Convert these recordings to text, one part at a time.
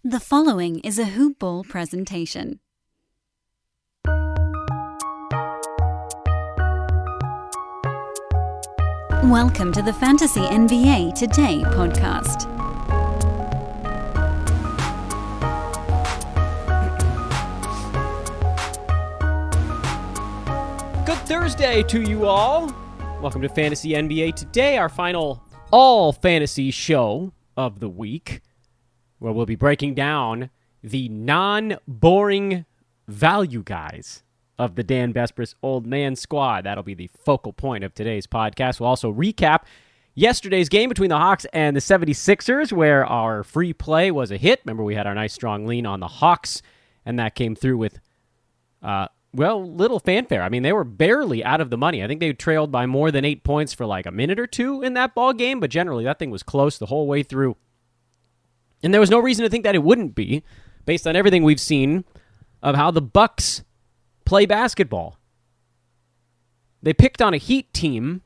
The following is a Hoop Ball presentation. Welcome to the Fantasy NBA Today podcast. Good Thursday to you all. Welcome to Fantasy NBA Today, our final all-fantasy show of the week, where we'll be breaking down the non-boring value guys of the Dan Besbris Old Man Squad. That'll be the focal point of today's podcast. We'll also recap yesterday's game between the Hawks and the 76ers, where our free play was a hit. Remember, we had our nice strong lean on the Hawks, and that came through with, little fanfare. I mean, they were barely out of the money. I think they trailed by more than 8 points for like a minute or two in that ball game, but generally that thing was close the whole way through. And there was no reason to think that it wouldn't be, based on everything we've seen of how the Bucks play basketball. They picked on a Heat team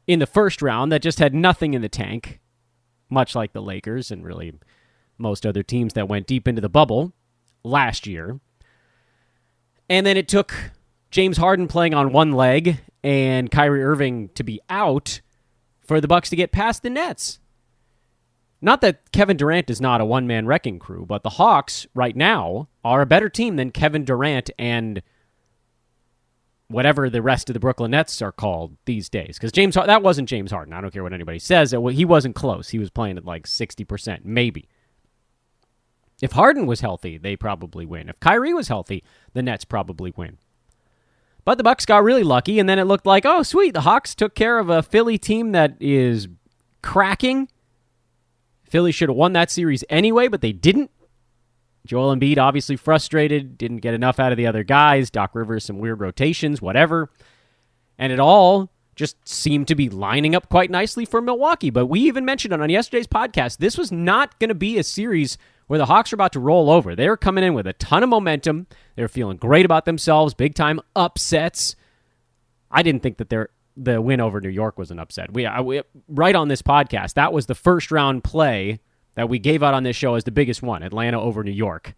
in the first round that just had nothing in the tank, much like the Lakers and really most other teams that went deep into the bubble last year. And then it took James Harden playing on one leg and Kyrie Irving to be out for the Bucks to get past the Nets. Not that Kevin Durant is not a one-man wrecking crew, but the Hawks right now are a better team than Kevin Durant and whatever the rest of the Brooklyn Nets are called these days. Because that wasn't James Harden. I don't care what anybody says. He wasn't close. He was playing at like 60%, maybe. If Harden was healthy, they probably win. If Kyrie was healthy, the Nets probably win. But the Bucks got really lucky, and then it looked like, oh, sweet, the Hawks took care of a Philly team that is cracking. Philly should have won that series anyway, but they didn't. Joel Embiid obviously frustrated, didn't get enough out of the other guys. Doc Rivers, some weird rotations, whatever. And it all just seemed to be lining up quite nicely for Milwaukee. But we even mentioned it on yesterday's podcast. This was not going to be a series where the Hawks are about to roll over. They were coming in with a ton of momentum. They were feeling great about themselves, big-time upsets. I didn't think that the win over New York was an upset. We right on this podcast, that was the first-round play that we gave out on this show as the biggest one, Atlanta over New York,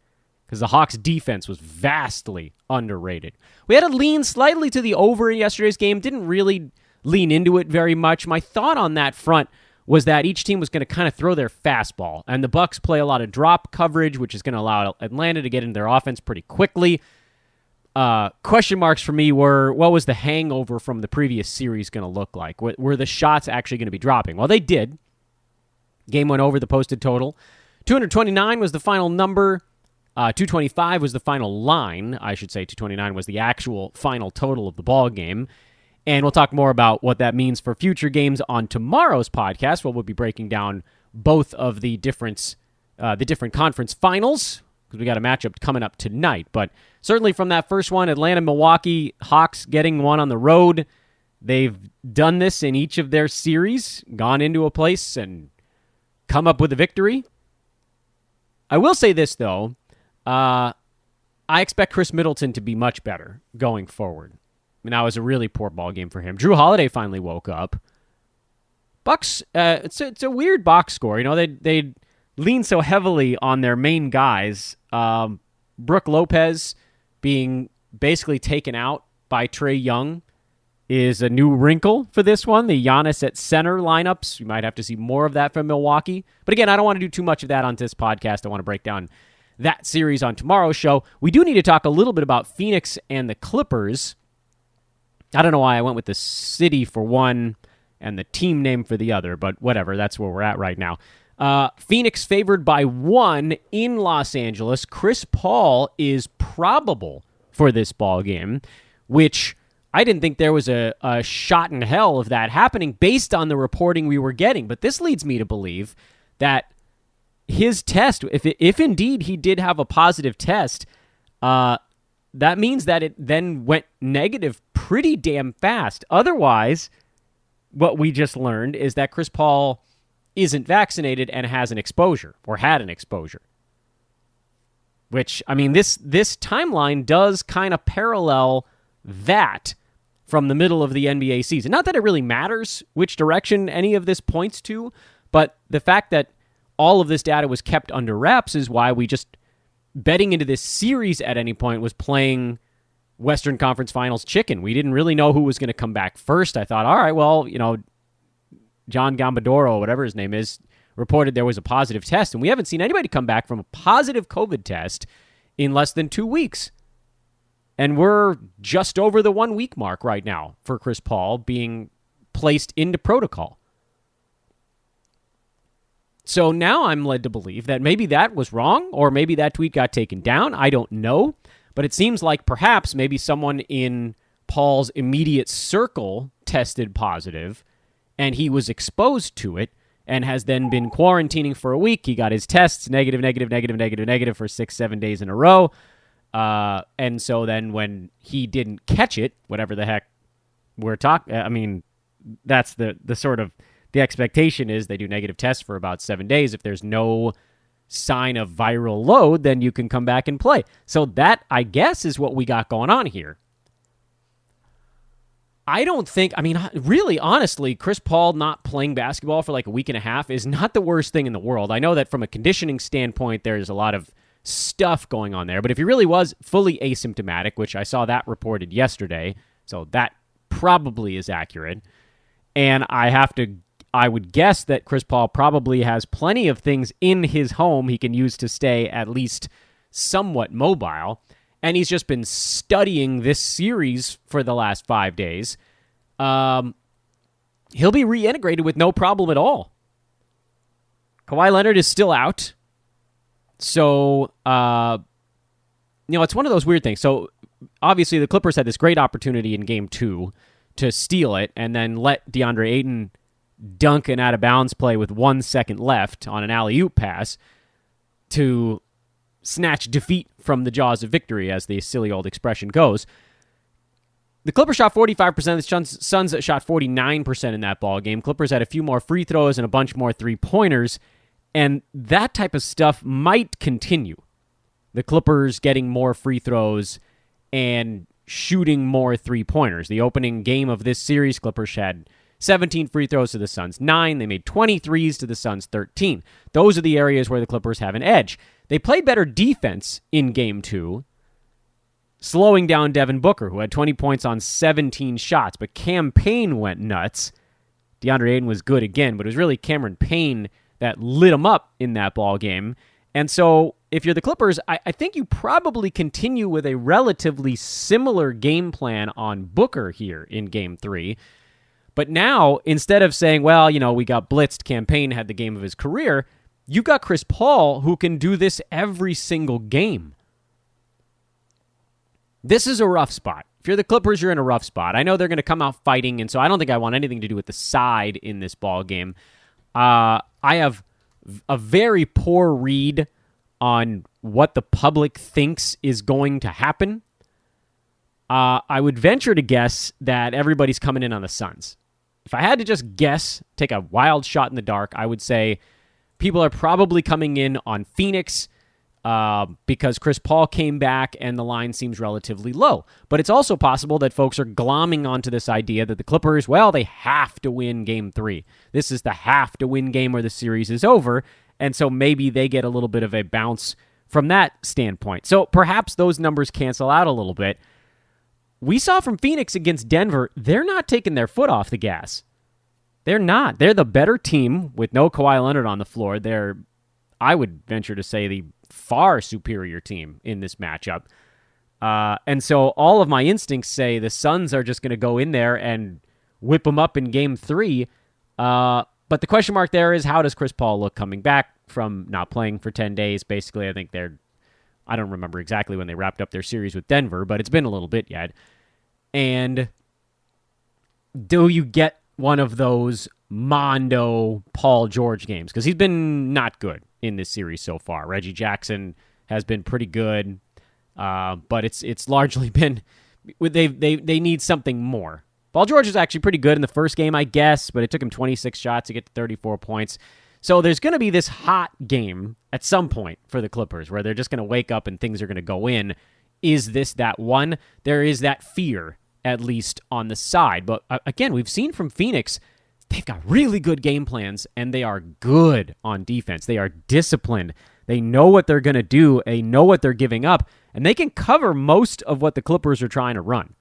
because the Hawks' defense was vastly underrated. We had to lean slightly to the over in yesterday's game, didn't really lean into it very much. My thought on that front was that each team was going to kind of throw their fastball, and the Bucks play a lot of drop coverage, which is going to allow Atlanta to get into their offense pretty quickly. Question marks for me were, what was the hangover from the previous series going to look like? Were the shots actually going to be dropping? Well, they did. Game went over the posted total. 229 was the final number. 225 was the final line. I should say 229 was the actual final total of the ball game. And we'll talk more about what that means for future games on tomorrow's podcast, where we'll be breaking down both of the different conference finals, because we got a matchup coming up tonight. But certainly from that first one, Atlanta-Milwaukee, Hawks getting one on the road. They've done this in each of their series, gone into a place and come up with a victory. I will say this, though. I expect Chris Middleton to be much better going forward. I mean, that was a really poor ball game for him. Drew Holiday finally woke up. Bucks, it's a weird box score. You know, they lean so heavily on their main guys. Brook Lopez being basically taken out by Trae Young is a new wrinkle for this one. The Giannis at center lineups, you might have to see more of that from Milwaukee. But again, I don't want to do too much of that on this podcast. I want to break down that series on tomorrow's show. We do need to talk a little bit about Phoenix and the Clippers. I don't know why I went with the city for one and the team name for the other, but whatever, that's where we're at right now. Phoenix favored by 1 in Los Angeles. Chris Paul is probable for this ball game, which I didn't think there was a shot in hell of that happening based on the reporting we were getting. But this leads me to believe that his test, if indeed he did have a positive test, that means that it then went negative pretty damn fast. Otherwise, what we just learned is that Chris Paul isn't vaccinated and has an exposure, or had an exposure. Which, I mean, this timeline does kind of parallel that from the middle of the NBA season. Not that it really matters which direction any of this points to, but the fact that all of this data was kept under wraps is why we just betting into this series at any point was playing Western Conference Finals chicken. We didn't really know who was going to come back first. I thought, all right, well, John Gambadoro, whatever his name is, reported there was a positive test, and we haven't seen anybody come back from a positive COVID test in less than 2 weeks. And we're just over the 1 week mark right now for Chris Paul being placed into protocol. So now I'm led to believe that maybe that was wrong, or maybe that tweet got taken down. I don't know. But it seems like perhaps maybe someone in Paul's immediate circle tested positive, and he was exposed to it and has then been quarantining for a week. He got his tests negative for 6-7 days in a row. And so then when he didn't catch it, whatever the heck we're talking, that's the sort of the expectation is they do negative tests for about 7 days. If there's no sign of viral load, then you can come back and play. So that, I guess, is what we got going on here. I don't think, really, honestly, Chris Paul not playing basketball for like a week and a half is not the worst thing in the world. I know that from a conditioning standpoint, there's a lot of stuff going on there, but if he really was fully asymptomatic, which I saw that reported yesterday, so that probably is accurate, and I would guess that Chris Paul probably has plenty of things in his home he can use to stay at least somewhat mobile, and he's just been studying this series for the last 5 days. He'll be reintegrated with no problem at all. Kawhi Leonard is still out. So, it's one of those weird things. So, obviously, the Clippers had this great opportunity in Game 2 to steal it and then let DeAndre Ayton dunk an out-of-bounds play with 1 second left on an alley-oop pass to snatch defeat from the jaws of victory, as the silly old expression goes. The Clippers shot 45%. The Suns shot 49% in that ball game. Clippers had a few more free throws and a bunch more three-pointers, and that type of stuff might continue. The Clippers getting more free throws and shooting more three-pointers. The opening game of this series, Clippers had 17 free throws to the Suns 9. They made 23s to the Suns 13. Those are the areas where the Clippers have an edge. They played better defense in Game 2, slowing down Devin Booker, who had 20 points on 17 shots, but Cam Payne went nuts. DeAndre Ayton was good again, but it was really Cameron Payne that lit him up in that ball game. And so if you're the Clippers, I think you probably continue with a relatively similar game plan on Booker here in Game 3. But now, instead of saying, well, we got blitzed, Cam Payne had the game of his career, you got Chris Paul who can do this every single game. This is a rough spot. If you're the Clippers, you're in a rough spot. I know they're going to come out fighting, and so I don't think I want anything to do with the side in this ball game. I have a very poor read on what the public thinks is going to happen. I would venture to guess that everybody's coming in on the Suns. If I had to just guess, take a wild shot in the dark, I would say people are probably coming in on Phoenix because Chris Paul came back and the line seems relatively low. But it's also possible that folks are glomming onto this idea that the Clippers, well, they have to win Game 3. This is the have-to-win game where the series is over, and so maybe they get a little bit of a bounce from that standpoint. So perhaps those numbers cancel out a little bit. We saw from Phoenix against Denver, they're not taking their foot off the gas. They're not. They're the better team with no Kawhi Leonard on the floor. They're, I would venture to say, the far superior team in this matchup. And so all of my instincts say the Suns are just going to go in there and whip them up in Game 3. But the question mark there is, how does Chris Paul look coming back from not playing for 10 days? Basically, I think I don't remember exactly when they wrapped up their series with Denver, but it's been a little bit yet. And do you get one of those Mondo Paul George games? Because he's been not good in this series so far. Reggie Jackson has been pretty good, but it's largely been they need something more. Paul George is actually pretty good in the first game, I guess, but it took him 26 shots to get to 34 points. So there's going to be this hot game at some point for the Clippers where they're just going to wake up and things are going to go in. Is this that one? There is that fear, at least on the side. But again, we've seen from Phoenix, they've got really good game plans, and they are good on defense. They are disciplined. They know what they're going to do. They know what they're giving up, and they can cover most of what the Clippers are trying to run.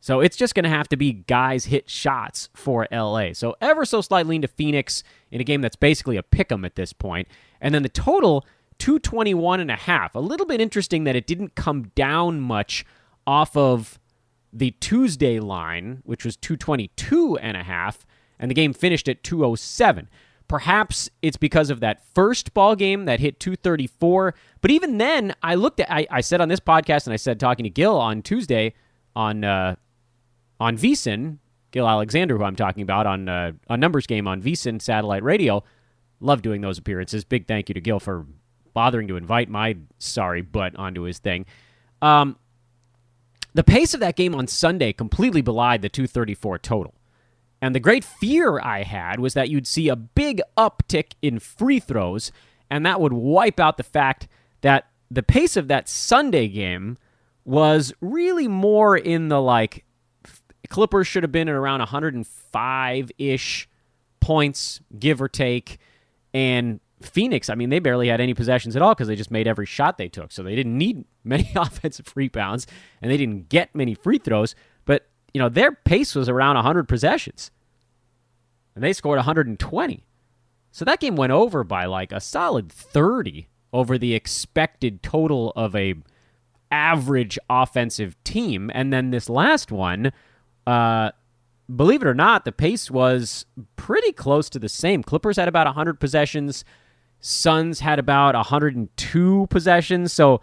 So it's just going to have to be guys hit shots for LA. So ever so slightly into Phoenix in a game that's basically a pick'em at this point. And then the total, 221.5. A little bit interesting that it didn't come down much off of the Tuesday line, which was 222.5, and the game finished at 207. Perhaps it's because of that first ball game that hit 234. But even then, I said on this podcast, and I said talking to Gil on Tuesday on VSiN, Gil Alexander, who I'm talking about on Numbers Game on VSiN Satellite Radio. Love doing those appearances. Big thank you to Gil for bothering to invite my sorry butt onto his thing. The pace of that game on Sunday completely belied the 234 total. And the great fear I had was that you'd see a big uptick in free throws, and that would wipe out the fact that the pace of that Sunday game was really more in the, Clippers should have been at around 105-ish points, give or take, and Phoenix, they barely had any possessions at all because they just made every shot they took, so they didn't need many offensive rebounds, and they didn't get many free throws, but their pace was around 100 possessions, and they scored 120. So that game went over by a solid 30 over the expected total of a average offensive team. And then this last one, believe it or not, the pace was pretty close to the same. Clippers had about 100 possessions. Suns had about 102 possessions. So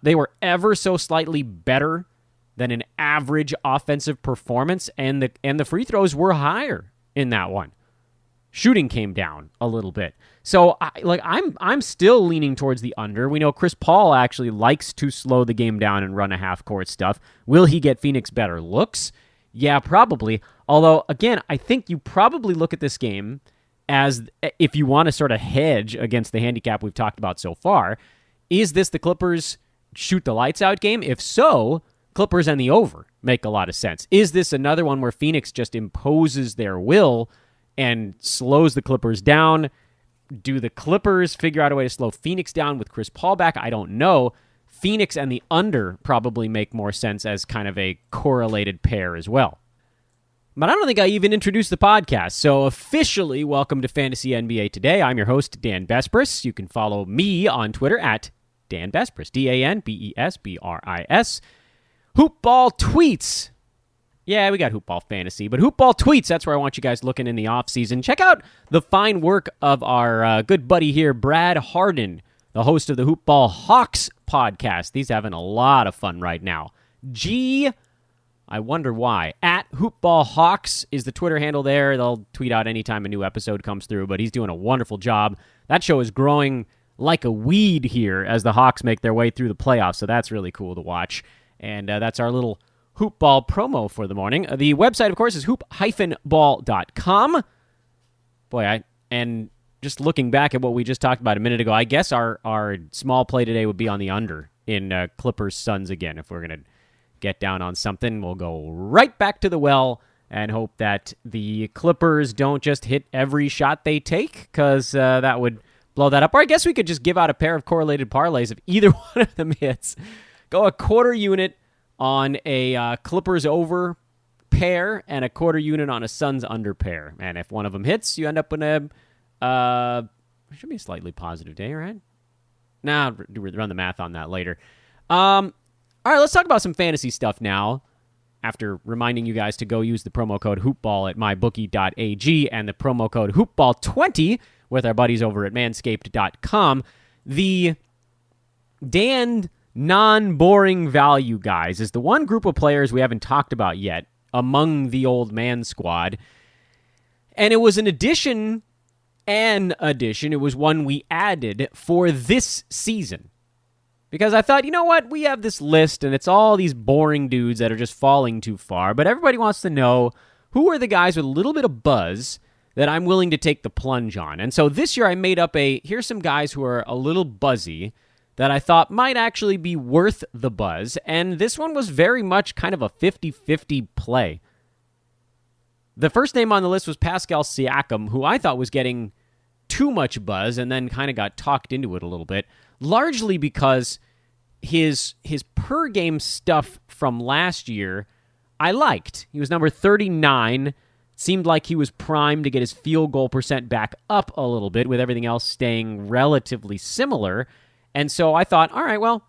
they were ever so slightly better than an average offensive performance, and the free throws were higher in that one. Shooting came down a little bit. So I'm still leaning towards the under. We know Chris Paul actually likes to slow the game down and run a half-court stuff. Will he get Phoenix better looks? Yeah, probably. Although, again, I think you probably look at this game as, if you want to sort of hedge against the handicap we've talked about so far, is this the Clippers shoot the lights out game? If so, Clippers and the over make a lot of sense. Is this another one where Phoenix just imposes their will and slows the Clippers down? Do the Clippers figure out a way to slow Phoenix down with Chris Paul back? I don't know. Phoenix and the under probably make more sense as kind of a correlated pair as well. But I don't think I even introduced the podcast. So officially, welcome to Fantasy NBA Today. I'm your host, Dan Besbris. You can follow me on Twitter at Dan Besbris, DanBesbris. Hoopball tweets. Yeah, we got Hoopball Fantasy, but Hoopball tweets, that's where I want you guys looking in the offseason. Check out the fine work of our good buddy here, Brad Harden, the host of the Hoopball Hawks podcast. He's having a lot of fun right now. I wonder why. At Hoopball Hawks is the Twitter handle there. They'll tweet out anytime a new episode comes through, but he's doing a wonderful job. That show is growing like a weed here as the Hawks make their way through the playoffs, so that's really cool to watch. And that's our little Hoopball promo for the morning. The website, of course, is hoop-ball.com. Boy, and just looking back at what we just talked about a minute ago, I guess our small play today would be on the under in Clippers Suns again. If we're going to get down on something, we'll go right back to the well and hope that the Clippers don't just hit every shot they take, because that would blow that up. Or I guess we could just give out a pair of correlated parlays if either one of them hits. Go a quarter unit on a Clippers over pair and a quarter unit on a Suns under pair. And if one of them hits, you end up with it should be a slightly positive day, right? Nah, run the math on that later. All right, let's talk about some fantasy stuff now. After reminding you guys to go use the promo code HoopBall at mybookie.ag and the promo code HoopBall20 with our buddies over at manscaped.com. The Dan non-boring value guys is the one group of players we haven't talked about yet among the old man squad. And it was an addition. It was one we added for this season. Because I thought, you know what? We have this list, and it's all these boring dudes that are just falling too far. But everybody wants to know who are the guys with a little bit of buzz that I'm willing to take the plunge on. And so this year I made up here's some guys who are a little buzzy that I thought might actually be worth the buzz. And this one was very much kind of a 50-50 play. The first name on the list was Pascal Siakam, who I thought was getting too much buzz and then kind of got talked into it a little bit, largely because his per game stuff from last year I liked. He was number 39. Seemed like he was primed to get his field goal percent back up a little bit with everything else staying relatively similar. And so I thought, all right, well,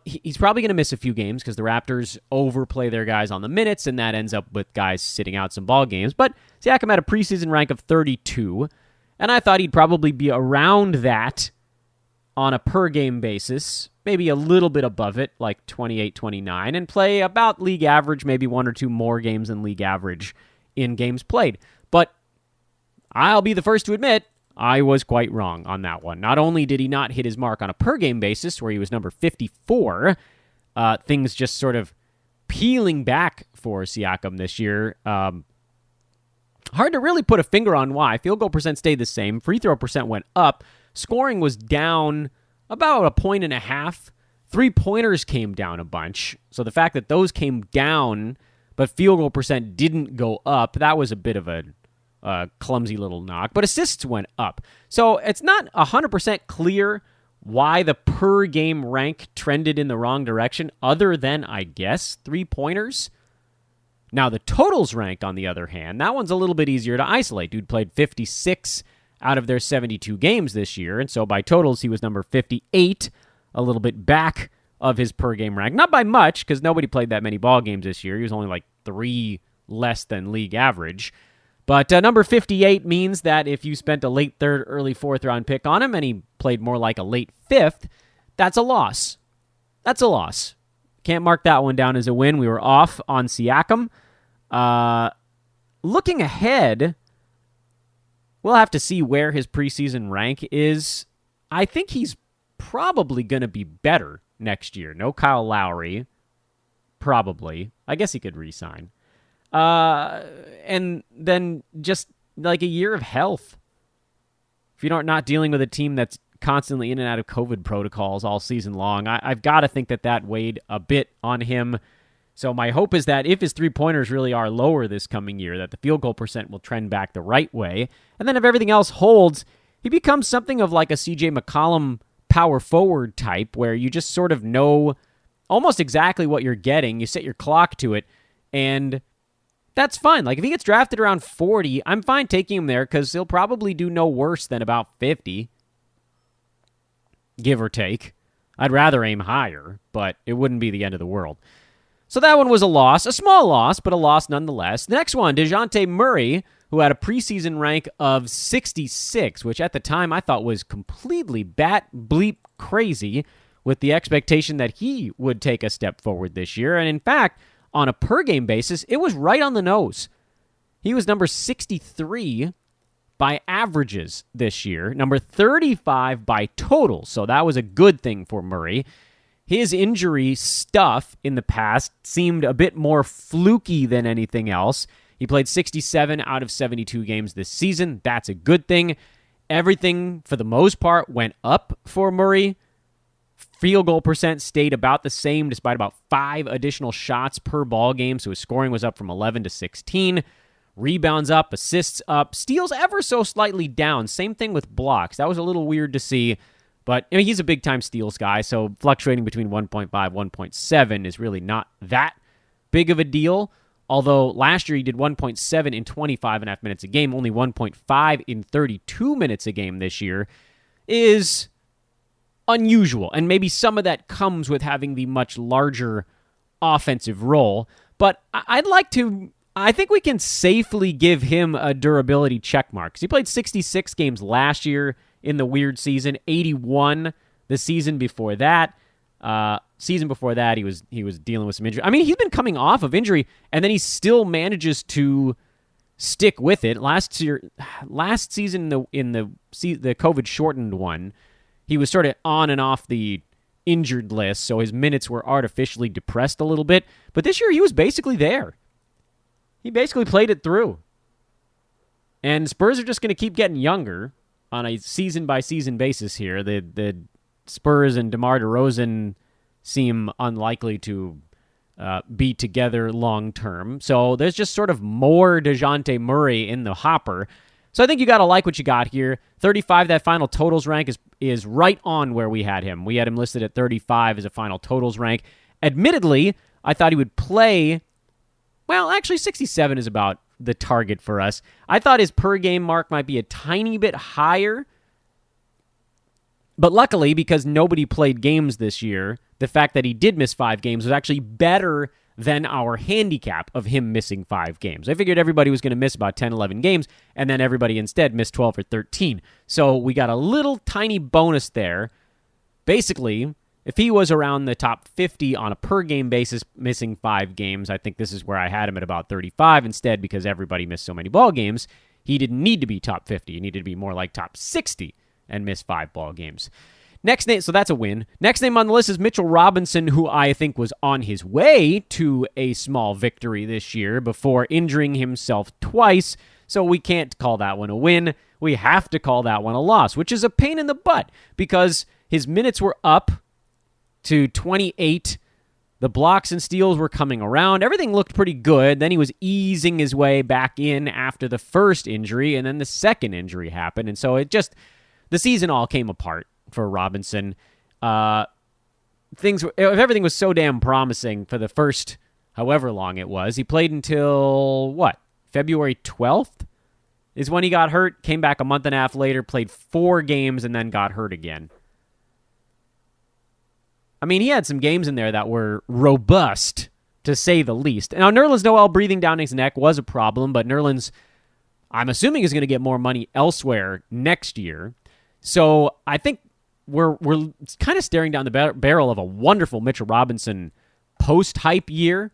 he's probably going to miss a few games because the Raptors overplay their guys on the minutes, and that ends up with guys sitting out some ball games. But Siakam had a preseason rank of 32, and I thought he'd probably be around that on a per-game basis, maybe a little bit above it, like 28, 29, and play about league average, maybe one or two more games than league average in games played. But I'll be the first to admit, I was quite wrong on that one. Not only did he not hit his mark on a per-game basis, where he was number 54, things just sort of peeling back for Siakam this year. Hard to really put a finger on why. Field goal percent stayed the same. Free throw percent went up. Scoring was down about a point and a half. Three-pointers came down a bunch. So the fact that those came down, but field goal percent didn't go up, that was a bit of a clumsy little knock, but assists went up. So it's not 100% clear why the per-game rank trended in the wrong direction, other than, I guess, three-pointers. Now, the totals rank, on the other hand, that one's a little bit easier to isolate. Dude played 56 out of their 72 games this year, and so by totals, he was number 58, a little bit back of his per-game rank. Not by much, because nobody played that many ball games this year. He was only like 3 less than league average. But number 58 means that if you spent a late third, early fourth round pick on him and he played more like a late fifth, that's a loss. That's a loss. Can't mark that one down as a win. We were off on Siakam. Looking ahead, we'll have to see where his preseason rank is. I think he's probably going to be better next year. No Kyle Lowry. Probably. I guess he could re-sign. And then just like a year of health. If you're not dealing with a team that's constantly in and out of COVID protocols all season long, I've got to think that weighed a bit on him. So my hope is that if his three-pointers really are lower this coming year, that the field goal percent will trend back the right way. And then if everything else holds, he becomes something of like a CJ McCollum power forward type where you just sort of know almost exactly what you're getting. You set your clock to it, and that's fine. Like, if he gets drafted around 40, I'm fine taking him there because he'll probably do no worse than about 50, give or take. I'd rather aim higher, but it wouldn't be the end of the world. So that one was a loss, a small loss, but a loss nonetheless. The next one, DeJounte Murray, who had a preseason rank of 66, which at the time I thought was completely bat bleep crazy, with the expectation that he would take a step forward this year. And in fact, on a per-game basis, it was right on the nose. He was number 63 by averages this year, number 35 by total, so that was a good thing for Murray. His injury stuff in the past seemed a bit more fluky than anything else. He played 67 out of 72 games this season. That's a good thing. Everything, for the most part, went up for Murray. Field goal percent stayed about the same despite about 5 additional shots per ball game, so his scoring was up from 11 to 16. Rebounds up, assists up, steals ever so slightly down. Same thing with blocks. That was a little weird to see, but I mean, he's a big-time steals guy, so fluctuating between 1.5, 1.7 is really not that big of a deal. Although last year he did 1.7 in 25.5 minutes a game, only 1.5 in 32 minutes a game this year is unusual. And maybe some of that comes with having the much larger offensive role. But I think we can safely give him a durability check mark. 'Cause he played 66 games last year in the weird season, 81 the season before that. Season before that, he was dealing with some injury. I mean, he's been coming off of injury, and then he still manages to stick with it. Last season, in the COVID shortened one, he was sort of on and off the injured list, so his minutes were artificially depressed a little bit. But this year, he was basically there. He basically played it through. And Spurs are just going to keep getting younger on a season-by-season basis here. The Spurs and DeMar DeRozan seem unlikely to be together long term. So there's just sort of more DeJounte Murray in the hopper. So I think you got to like what you got here. 35, that final totals rank is right on where we had him. We had him listed at 35 as a final totals rank. Admittedly, I thought he would play, well, actually 67 is about the target for us. I thought his per game mark might be a tiny bit higher. But luckily, because nobody played games this year, the fact that he did miss 5 games was actually better than our handicap of him missing 5 games. I figured everybody was going to miss about 10, 11 games, and then everybody instead missed 12 or 13. So we got a little tiny bonus there. Basically, if he was around the top 50 on a per-game basis, missing 5 games, I think this is where I had him at about 35 instead, because everybody missed so many ball games. He didn't need to be top 50. He needed to be more like top 60 and miss 5 ball games. Next name, so that's a win. Next name on the list is Mitchell Robinson, who I think was on his way to a small victory this year before injuring himself twice, so we can't call that one a win. We have to call that one a loss, which is a pain in the butt because his minutes were up to 28. The blocks and steals were coming around. Everything looked pretty good. Then he was easing his way back in after the first injury, and then the second injury happened, and so the season all came apart for Robinson. Everything was so damn promising for the first however long it was. He played until, February 12th is when he got hurt, came back a month and a half later, played 4 games, and then got hurt again. I mean, he had some games in there that were robust, to say the least. Now, Nerlens Noel breathing down his neck was a problem, but Nerlens, I'm assuming, is going to get more money elsewhere next year. So I think we're kind of staring down the barrel of a wonderful Mitchell Robinson post-hype year,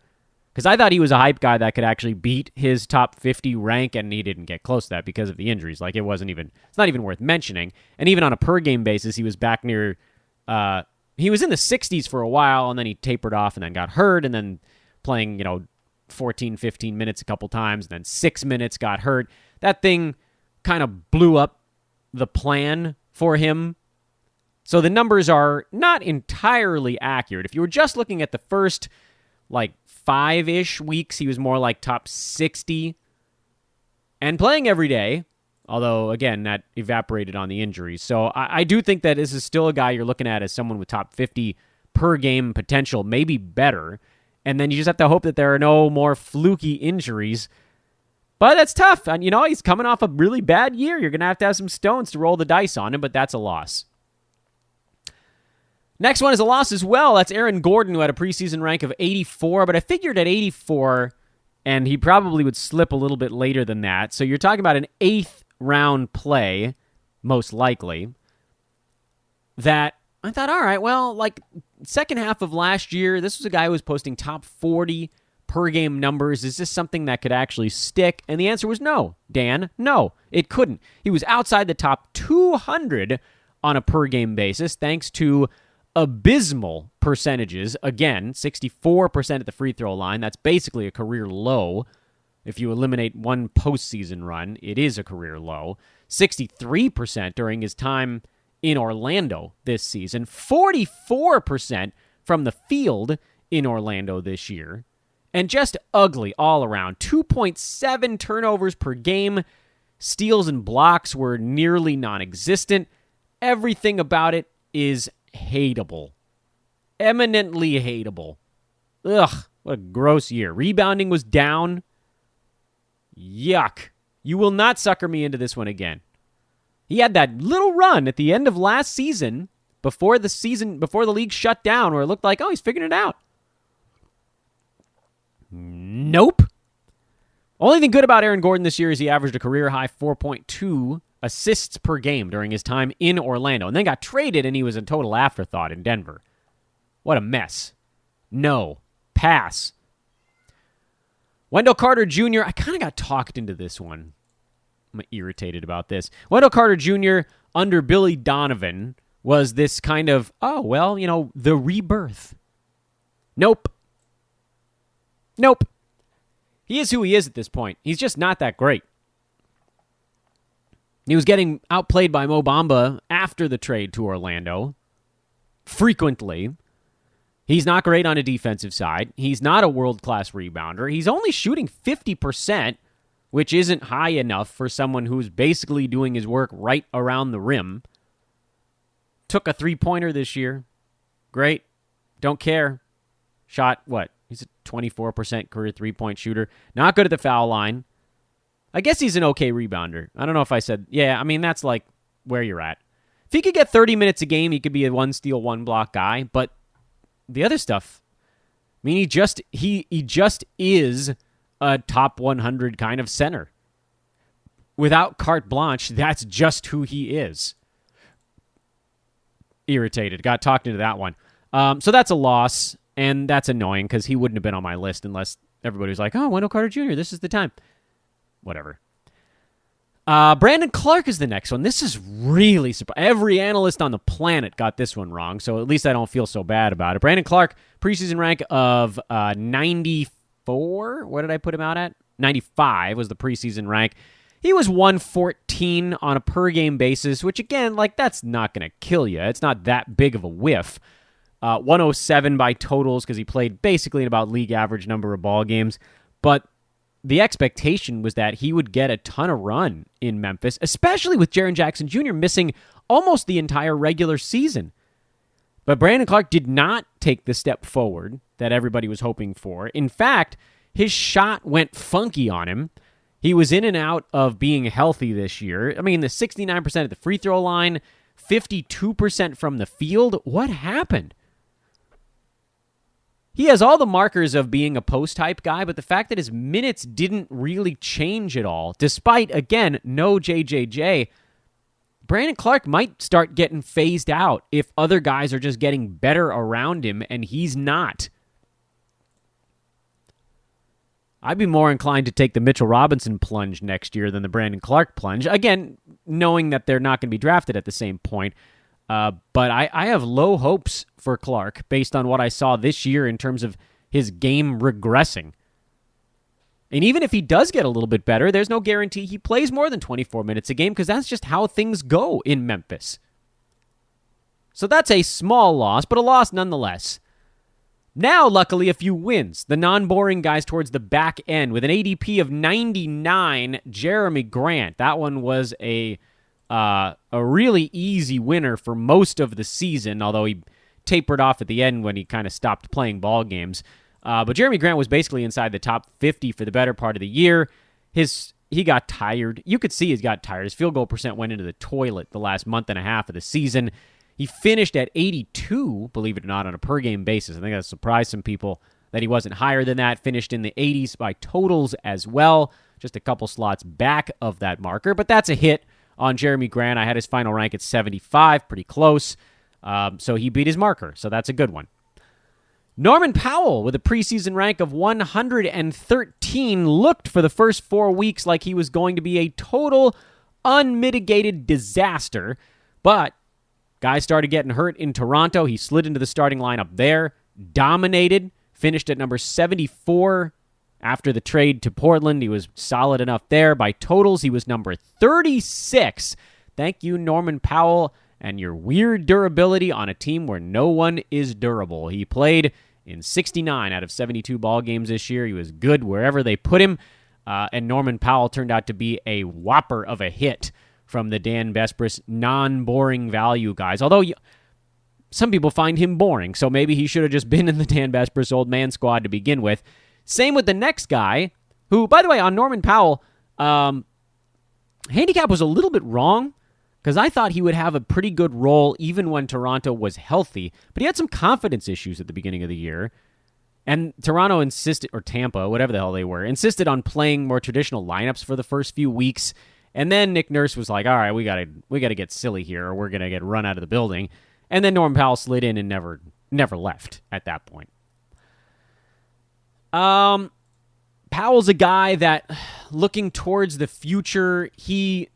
because I thought he was a hype guy that could actually beat his top 50 rank, and he didn't get close to that because of the injuries. Like, it's not even worth mentioning. And even on a per-game basis, he was back near, he was in the 60s for a while, and then he tapered off and then got hurt, and then playing, 14, 15 minutes a couple times, and then 6 minutes got hurt. That thing kind of blew up the plan for him. So the numbers are not entirely accurate. If you were just looking at the first, 5-ish weeks, he was more like top 60 and playing every day, although, again, that evaporated on the injuries. So I do think that this is still a guy you're looking at as someone with top 50 per game potential, maybe better, and then you just have to hope that there are no more fluky injuries. But that's tough. And, he's coming off a really bad year. You're going to have some stones to roll the dice on him, but that's a loss. Next one is a loss as well. That's Aaron Gordon, who had a preseason rank of 84, but I figured at 84, and he probably would slip a little bit later than that. So you're talking about an 8th round play, most likely, that I thought, all right, well, second half of last year, this was a guy who was posting top 40 per game numbers. Is this something that could actually stick? And the answer was no, Dan. No, it couldn't. He was outside the top 200 on a per game basis, thanks to abysmal percentages. Again, 64% at the free throw line. That's basically a career low. If you eliminate one postseason run, it is a career low. 63% during his time in Orlando this season. 44% from the field in Orlando this year. And just ugly all around. 2.7 turnovers per game. Steals and blocks were nearly non-existent. Everything about it is hateable. Eminently hateable. Ugh, what a gross year. Rebounding was down. Yuck. You will not sucker me into this one again. He had that little run at the end of last season, before the league shut down, where it looked like, oh, he's figuring it out. Nope. Only thing good about Aaron Gordon this year is he averaged a career-high 4.2 assists per game during his time in Orlando, and then got traded, and he was a total afterthought in Denver. What a mess. No. Pass. Wendell Carter Jr., I kind of got talked into this one. I'm irritated about this. Wendell Carter Jr. under Billy Donovan was this kind of, the rebirth. Nope. He is who he is at this point. He's just not that great. He was getting outplayed by Mo Bamba after the trade to Orlando. Frequently. He's not great on a defensive side. He's not a world-class rebounder. He's only shooting 50%, which isn't high enough for someone who's basically doing his work right around the rim. Took a three-pointer this year. Great. Don't care. Shot, what? He's a 24% career three-point shooter. Not good at the foul line. I guess he's an okay rebounder. I don't know if I said... Yeah, I mean, that's like where you're at. If he could get 30 minutes a game, he could be a one-steal, one-block guy. But the other stuff... I mean, he just is a top 100 kind of center. Without carte blanche, that's just who he is. Irritated. Got talked into that one. So that's a loss, and that's annoying because he wouldn't have been on my list unless everybody was like, oh, Wendell Carter Jr., this is the time. Whatever. Brandon Clark is the next one. This is really surprising. Every analyst on the planet got this one wrong, so at least I don't feel so bad about it. Brandon Clark, preseason rank of 94. What did I put him out at? 95 was the preseason rank. He was 114 on a per-game basis, which, again, like, that's not going to kill you. It's not that big of a whiff. 107 by totals because he played basically in about league average number of ball games. But the expectation was that he would get a ton of run in Memphis, especially with Jaren Jackson Jr. missing almost the entire regular season. But Brandon Clark did not take the step forward that everybody was hoping for. In fact, his shot went funky on him. He was in and out of being healthy this year. I mean, the 69% at the free throw line, 52% from the field. What happened? He has all the markers of being a post-type guy, but the fact that his minutes didn't really change at all, despite, again, no JJJ, Brandon Clark might start getting phased out if other guys are just getting better around him, and he's not. I'd be more inclined to take the Mitchell Robinson plunge next year than the Brandon Clark plunge. Again, knowing that they're not going to be drafted at the same point. But I have low hopes for Clark based on what I saw this year in terms of his game regressing. And even if he does get a little bit better, there's no guarantee he plays more than 24 minutes a game because that's just how things go in Memphis. So that's a small loss, but a loss nonetheless. Now, luckily, a few wins. The non-boring guys towards the back end with an ADP of 99, Jeremy Grant. That one was a really easy winner for most of the season, although he tapered off at the end when he kind of stopped playing ball games. But Jeremy Grant was basically inside the top 50 for the better part of the year. He got tired. You could see he got tired. His field goal percent went into the toilet the last month and a half of the season. He finished at 82, believe it or not, on a per-game basis. I think that surprised some people that he wasn't higher than that. Finished in the 80s by totals as well, just a couple slots back of that marker. But that's a hit on Jeremy Grant. I had his final rank at 75, pretty close. So he beat his marker, so that's a good one. Norman Powell, with a preseason rank of 113, looked for the first 4 weeks like he was going to be a total, unmitigated disaster. But guys started getting hurt in Toronto. He slid into the starting lineup there, dominated, finished at number 74 after the trade to Portland. He was solid enough there. By totals, he was number 36. Thank you, Norman Powell, and your weird durability on a team where no one is durable. He played in 69 out of 72 ball games this year. He was good wherever they put him, and Norman Powell turned out to be a whopper of a hit from the Dan Besbris non-boring value guys. Although some people find him boring, so maybe he should have just been in the Dan Besbris old man squad to begin with. Same with the next guy, who, by the way, on Norman Powell, handicap was a little bit wrong, because I thought he would have a pretty good role even when Toronto was healthy, but he had some confidence issues at the beginning of the year, and Toronto insisted, or Tampa, whatever the hell they were, insisted on playing more traditional lineups for the first few weeks. And then Nick Nurse was like, all right, we gotta get silly here or we're going to get run out of the building. And then Norman Powell slid in and never left at that point. Powell's a guy that, looking towards the future, he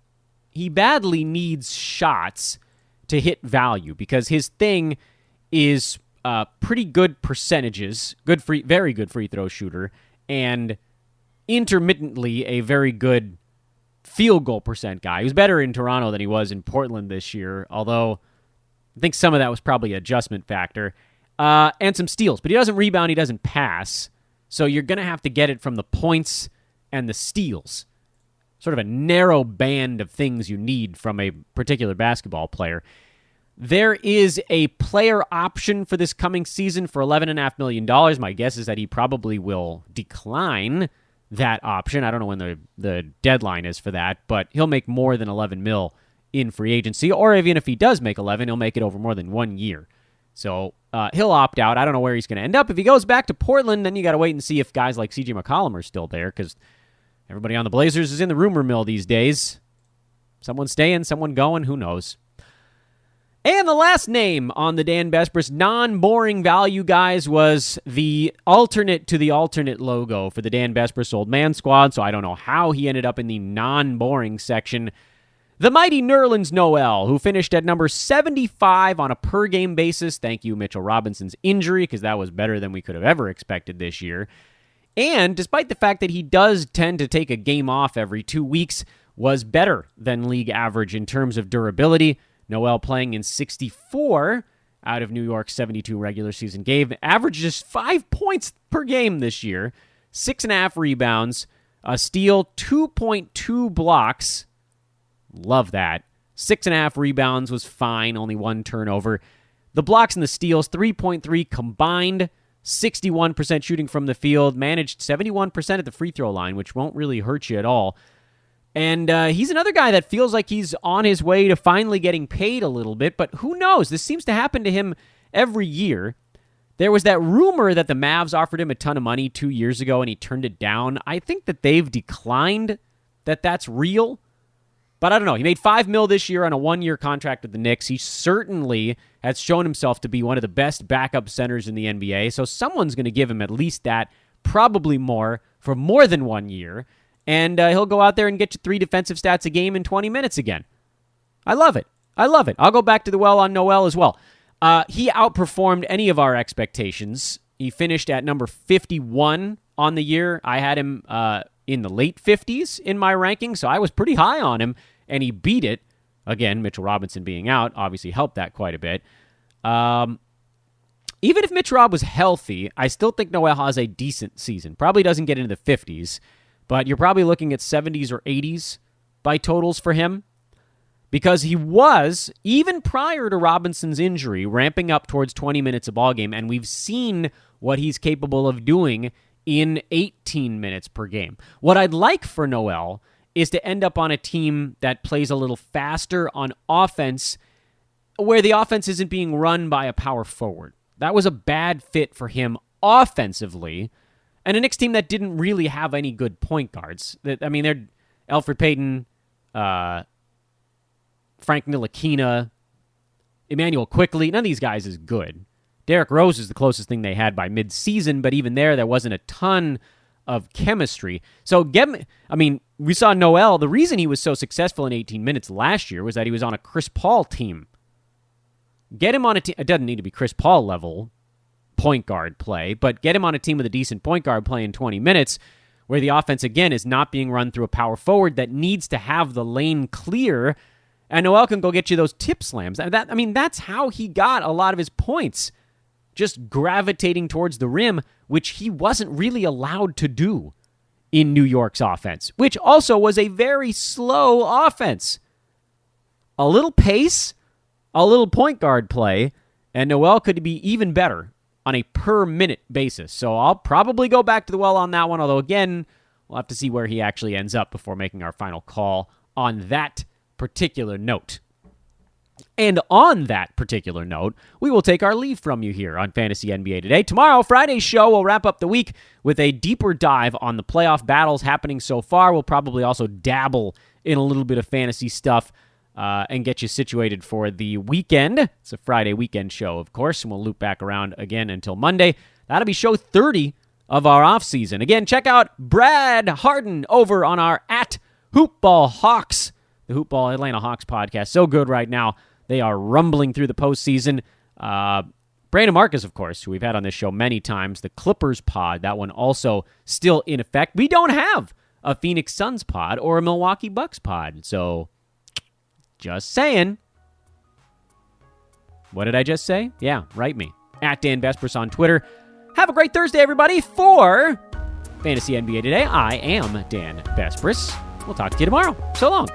badly needs shots to hit value because his thing is pretty good percentages, very good free throw shooter, and intermittently a very good field goal percent guy. He was better in Toronto than he was in Portland this year, although I think some of that was probably an adjustment factor. and some steals. But he doesn't rebound, he doesn't pass. So you're going to have to get it from the points and the steals. Sort of a narrow band of things you need from a particular basketball player. There is a player option for this coming season for $11.5 million. My guess is that he probably will decline that option. I don't know when the deadline is for that, but he'll make more than $11 million in free agency, or even if he does make 11, he'll make it over more than 1 year. So he'll opt out. I don't know where he's going to end up. If he goes back to Portland, then you got to wait and see if guys like C.J. McCollum are still there, because everybody on the Blazers is in the rumor mill these days. Someone staying, someone going, who knows? And the last name on the Dan Besbris non-boring value, guys, was the alternate to the alternate logo for the Dan Besbris Old Man Squad, so I don't know how he ended up in the non-boring section. The mighty Nerlens Noel, who finished at number 75 on a per-game basis. Thank you, Mitchell Robinson's injury, because that was better than we could have ever expected this year. And despite the fact that he does tend to take a game off every 2 weeks, was better than league average in terms of durability. Noel playing in 64 out of New York's 72 regular season game, averaged just 5 points per game this year, 6.5 rebounds, a steal, 2.2 blocks. Love that. 6.5 rebounds was fine, only 1 turnover. The blocks and the steals, 3.3 combined, 61% shooting from the field, managed 71% at the free throw line, which won't really hurt you at all. And he's another guy that feels like he's on his way to finally getting paid a little bit, but who knows? This seems to happen to him every year. There was that rumor that the Mavs offered him a ton of money 2 years ago, and he turned it down. I think that they've declined that that's real, but I don't know. He made $5 million this year on a 1-year contract with the Knicks. He certainly has shown himself to be one of the best backup centers in the NBA, so someone's going to give him at least that, probably more, for more than 1 year. And he'll go out there and get you 3 defensive stats a game in 20 minutes again. I love it. I love it. I'll go back to the well on Noel as well. He outperformed any of our expectations. He finished at number 51 on the year. I had him in the late 50s in my ranking, so I was pretty high on him, and he beat it. Again, Mitchell Robinson being out obviously helped that quite a bit. Even if Mitch Rob was healthy, I still think Noel has a decent season. Probably doesn't get into the 50s. But you're probably looking at 70s or 80s by totals for him, because he was, even prior to Robinson's injury, ramping up towards 20 minutes a ball game, and we've seen what he's capable of doing in 18 minutes per game. What I'd like for Noel is to end up on a team that plays a little faster on offense, where the offense isn't being run by a power forward. That was a bad fit for him offensively. And a Knicks team that didn't really have any good point guards. They're Elfrid Payton, Frank Ntilikina, Emmanuel Quickley. None of these guys is good. Derrick Rose is the closest thing they had by midseason, but even there wasn't a ton of chemistry. So, we saw Noel. The reason he was so successful in 18 minutes last year was that he was on a Chris Paul team. Get him on a team. It doesn't need to be Chris Paul level point guard play, but get him on a team with a decent point guard play in 20 minutes, where the offense, again, is not being run through a power forward that needs to have the lane clear, and Noel can go get you those tip slams. That's how he got a lot of his points, just gravitating towards the rim, which he wasn't really allowed to do in New York's offense, which also was a very slow offense. A little pace, a little point guard play, and Noel could be even better on a per-minute basis. So I'll probably go back to the well on that one, although, again, we'll have to see where he actually ends up before making our final call on that particular note. And on that particular note, we will take our leave from you here on Fantasy NBA Today. Tomorrow, Friday's show, will wrap up the week with a deeper dive on the playoff battles happening so far. We'll probably also dabble in a little bit of fantasy stuff and get you situated for the weekend. It's a Friday weekend show, of course, and we'll loop back around again until Monday. That'll be show 30 of our offseason. Again, check out Brad Harden over on our @HoopballHawks, the Hoopball Atlanta Hawks podcast. So good right now. They are rumbling through the postseason. Brandon Marcus, of course, who we've had on this show many times, the Clippers pod, that one also still in effect. We don't have a Phoenix Suns pod or a Milwaukee Bucks pod, so just saying. What did I just say? Yeah, write me. at Dan Vespris on Twitter. Have a great Thursday, everybody. For Fantasy NBA Today, I am Dan Vespris. We'll talk to you tomorrow. So long.